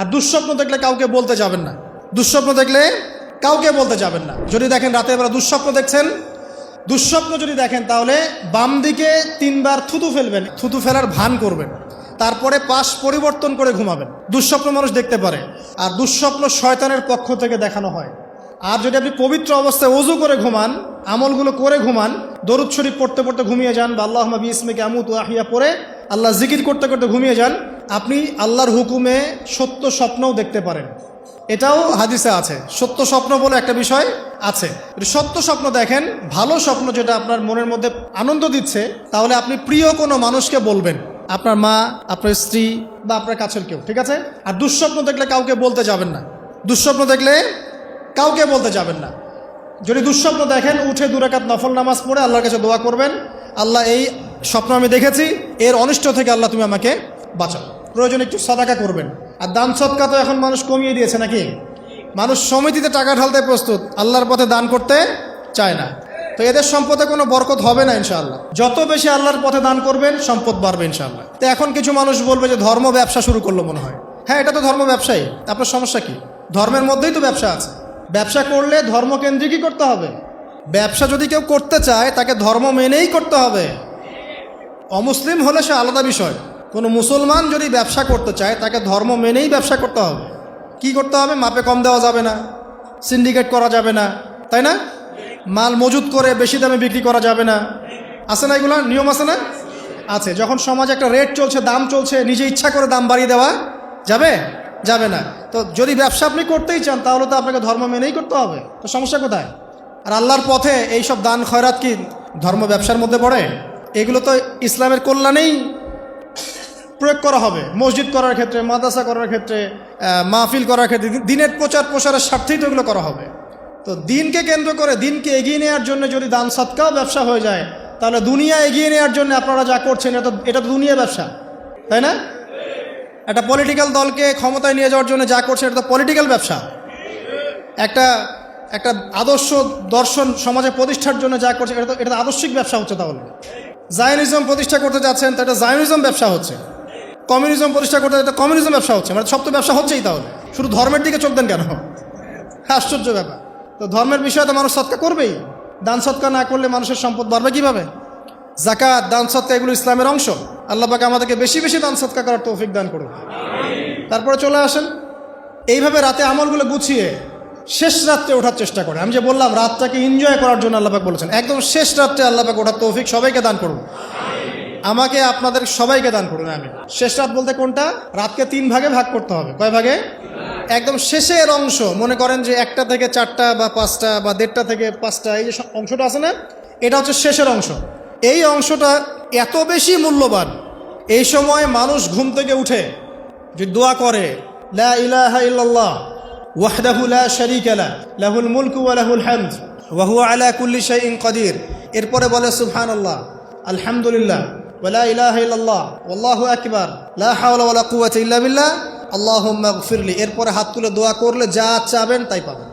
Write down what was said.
আর দুঃস্বপ্ন দেখলে কাউকে বলতে যাবেন না। দুঃস্বপ্ন দেখলে কাউকে বলতে যাবেন না। যদি দেখেন রাতের বেলা দুঃস্বপ্ন দেখছেন, দুঃস্বপ্ন যদি দেখেন তাহলে বাম দিকে 3 বার থুতু ফেলবেন, থুতু ফেলার ভান করবেন, তারপরে পাশ পরিবর্তন করে ঘুমাবেন। দুঃস্বপ্ন মানুষ দেখতে পারে, আর দুঃস্বপ্ন শয়তানের পক্ষ থেকে দেখানো হয়। আর যদি আপনি পবিত্র অবস্থায় ওযু করে ঘুমান, আমলগুলো করে ঘুমান, দরুদ শরীফ পড়তে পড়তে ঘুমিয়ে যান, বা আল্লাহুম্মা বিইসমিকা আমুতু ওয়া আহইয়া পড়ে আল্লাহ জিকির করতে করতে ঘুমিয়ে যান, আপনি আল্লাহর হুকুমে সত্য স্বপ্নও দেখতে পারেন। এটাও হাদিসে আছে, সত্য স্বপ্ন বলে একটা বিষয় আছে। সত্য স্বপ্ন দেখেন, ভালো স্বপ্ন যেটা আপনার মনের মধ্যে আনন্দ দিচ্ছে, তাহলে আপনি প্রিয় কোনো মানুষকে বলবেন, আপনার মা, আপনার স্ত্রী বা আপনার কাছের কেউ, ঠিক আছে? আর দুঃস্বপ্ন দেখলে কাউকে বলতে যাবেন না। দুঃস্বপ্ন দেখলে কাউকে বলতে যাবেন না। যদি দুঃস্বপ্ন দেখেন, উঠে 2 রাকাত নফল নামাজ পড়ে আল্লাহর কাছে দোয়া করবেন, আল্লাহ এই স্বপ্ন আমি দেখেছি, এর অনিষ্ট থেকে আল্লাহ তুমি আমাকে বাঁচাও। প্রয়োজনে একটু সাদাকা করবেন। আর দান সদকা তো এখন মানুষ কমিয়ে দিয়েছে নাকি? মানুষ সমিতিতে টাকা ঢালতে প্রস্তুত, আল্লাহর পথে দান করতে চায় না। তো এদের সম্পদে কোনো বরকত হবে না ইনশাআল্লাহ। যত বেশি আল্লাহর পথে দান করবেন, সম্পদ বাড়বে ইনশাআল্লাহ। তো এখন কিছু মানুষ বলবে যে ধর্ম ব্যবসা শুরু করলো মনে হয়। হ্যাঁ, এটা তো ধর্ম ব্যবসায়ী, আপনার সমস্যা কি? ধর্মের মধ্যেই তো ব্যবসা আছে। ব্যবসা করলে ধর্মকেন্দ্রিকই করতে হবে। ব্যবসা যদি কেউ করতে চায়, তাকে ধর্ম মেনেই করতে হবে। অমুসলিম হলে সে আলাদা বিষয়। কোনো মুসলমান যদি ব্যবসা করতে চায়, তাকে ধর্ম মেনেই ব্যবসা করতে হবে। কি করতে হবে? মাপে কম দেওয়া যাবে না, সিন্ডিকেট করা যাবে না, তাই না? মাল মজুত করে বেশি দামে বিক্রি করা যাবে না। আছে না এগুলো নিয়ম? আছে না? আছে। যখন সমাজে একটা রেট চলছে, দাম চলছে, নিজে ইচ্ছা করে দাম বাড়িয়ে দেওয়া যাবে? যাবে না। তো যদি ব্যবসা আপনি করতেই চান, তাহলে তো আপনাকে ধর্ম মেনেই করতে হবে। তো সমস্যা কোথায়? আর আল্লাহর পথে এইসব দান খয়রাত কি ধর্ম ব্যবসার মধ্যে পড়ে? এগুলো তো ইসলামের কল্যাণেই প্রয়োগ করা হবে। মসজিদ করার ক্ষেত্রে, মাদ্রাসা করার ক্ষেত্রে, মাহফিল করার ক্ষেত্রে, দিনের প্রচার প্রসারের স্বার্থেই তো এগুলো করা হবে। তো দিনকে কেন্দ্র করে, দিনকে এগিয়ে নেওয়ার জন্য যদি দান সদকাও ব্যবসা হয়ে যায়, তাহলে দুনিয়া এগিয়ে নেওয়ার জন্য আপনারা যা করছেন, এটা তো দুনিয়া ব্যবসা, তাই না? একটা পলিটিক্যাল দলকে ক্ষমতায় নিয়ে যাওয়ার জন্য যা করছেন, এটা তো পলিটিক্যাল ব্যবসা। একটা আদর্শ দর্শন সমাজে প্রতিষ্ঠার জন্য যা করছে, এটা আদর্শিক ব্যবসা হচ্ছে। তাহলে জায়নিজম প্রতিষ্ঠা করতে যাচ্ছেন, তো এটা জায়নিজম ব্যবসা হচ্ছে। কমিউনিজম প্রতিষ্ঠা করতে এটা কমিউনিজম ব্যবসা হচ্ছে। মানে সব তো ব্যবসা হচ্ছেই। তাহলে শুধু ধর্মের দিকে চোখ দেন কেন? আশ্চর্য ব্যাপার। তো ধর্মের বিষয়ে তো মানুষ সৎকা করবেই। দান সৎকা না করলে মানুষের সম্পদ বাড়বে কিভাবে? যাকাত, দান সৎকা এগুলো ইসলামের অংশ। আল্লাহ পাক আমাদেরকে বেশি বেশি দান সৎকা করার তৌফিক দান করুন। তারপরে চলে আসেন, এইভাবে রাতে আমলগুলো গুছিয়ে শেষ রাত্রে ওঠার চেষ্টা করে। আমি যে বললাম, রাতটাকে এনজয় করার জন্য আল্লাহ পাক বলেছেন, একদম শেষ রাত্রে আল্লাহ পাক ওঠার তৌফিক সবাইকে দান করুন। আমাকে, আপনাদের সবাইকে দান করুন। আমি শেষ রাত বলতে কোনটা? রাতকে 3 ভাগে ভাগ করতে হবে। কয় ভাগে? একদম শেষের অংশ। মনে করেন যে 1টা থেকে 4টা বা 5টা বা 1:30 থেকে 5টা, এই যে অংশটা আছে না, এটা হচ্ছে শেষের অংশ। এই অংশটা এত বেশি মূল্যবান। এই সময় মানুষ ঘুম থেকে উঠে যে দোয়া করে, লা ইলাহা ইল্লাল্লাহ ওয়াহদাহু লা শারীকা লাহু লাহুল মুলকু ওয়া লাহুল হামদ ওয়া হুয়া আলা কুল্লি শাইইন কাদির। এরপরে বলে সুবহানাল্লাহ, আলহামদুলিল্লাহ, ওয়া লা ইলাহা ইল্লাল্লাহ, ওয়াল্লাহু আকবার, লা হাওলা ওয়া লা কুওয়াতা ইল্লা বিল্লাহ, আল্লাহুম্মা গফিরলি। এরপরে হাত তুলে দোয়া করলে যা চাবেন তাই পাবেন।